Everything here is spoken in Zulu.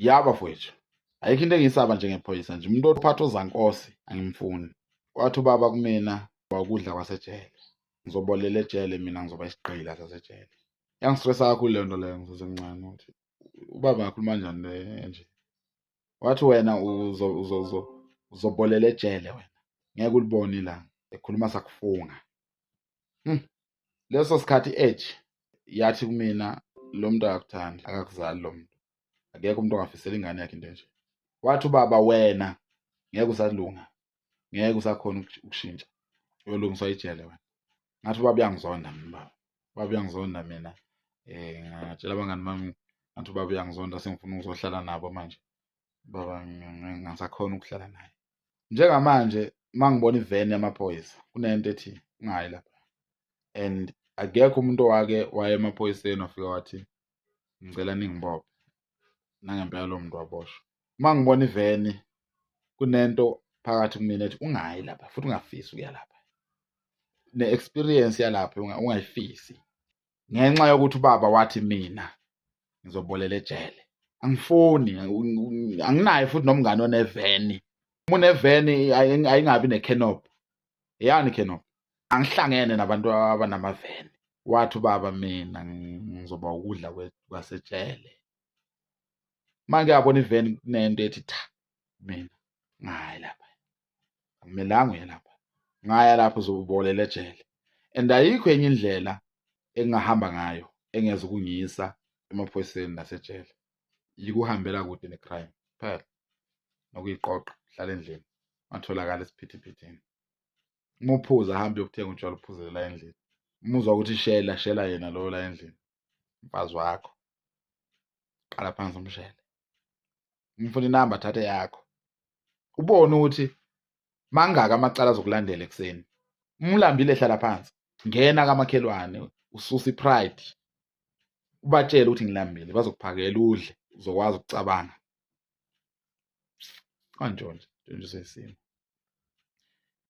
Yaba mfowethu, ayikho into engiyisaba njengephoyisa nje. Umuntu ophatha ozankosi angimfuni. Wathi ubaba kumina wakudla kwasejele. Ngizobolela ejele mina, ngizoba isigqila sasejele. Yangistressa kakhulu leyo nto leyo ngisasemncane ukuthi ubaba ngakhuluma kanjani nje. Wathi wena uzobolela ejele wena. Ngeke ulibone ilanga. Ekhuluma sakufunga. Leso sikhathi yathi kumina, lo muntu akakuthandi, akakuzali lo muntu. Akekho umuntu ongafisela ingane yakhe into enje. Wathi ubaba wena ngeke usalunga. Ngeke usakhona ukushintsha. Uyolungiswa ijele wena. Ngathi ubaba uyangizonda mina ubaba. Ubaba uyangizonda mina. Ngatshela abangani bami ngathi ubaba uyangizonda, sengifuna ukuzohlala nabo manje. Baba ngingasakhona ukuhlala naye. Njengamanje mangibona iveni yamaphoyisa kunento ethi ungayi lapha. And akekho umuntu owake waya emaphoyiseni wafika wathi ngicela ningibophe. Nangempela lo muntu waboshwa. Mangibona iveni kunento phakathi kumina ethi ungayi lapha futhi ungafisi ukuya lapha. Ne-experience yalapha ungayifisi. Ngenxa yokuthi ubaba wathi mina ngizobolela ejele. Angifuni, anginayo futhi nomngane oneveni. Uma uneveni ayingabi ne-canopy. Yani canopy. Angihlangene nabantu abanamaveni. Wathi ubaba mina ngizoba ukudla kwasejele. Manje yabona iveni kunento ethi tha mina ngayi lapha. Akumelanga uye lapha. Ngaya lapho uzobolela ejele. And ayikho enye indlela engingahamba ngayo engeza ukungiyisa emaphoyiseni nasejele. Yikuhambela kude ne-crime phela. Nokuyiqoqa, hlala endlini. Watholakala esiphithiphithini. Uma uphuza ahambe uyokuthenga utshwala uphuzele la endlini. Uma uzwa ukuthi shela yena loyo la endlini. Mfazi wakho. Qala phansi umshele. Umfuna inamba thathe yakho. Ubone ukuthi mangaka amacala azokulandela ekseni. Umlambile hlala phansi. Ngena kamakhelwane, ususa ipride. Ubatshele ukuthi ngilambile, bazokuphakela udle, uzokwazi ukucabanga. Kanjalo nje usesimo.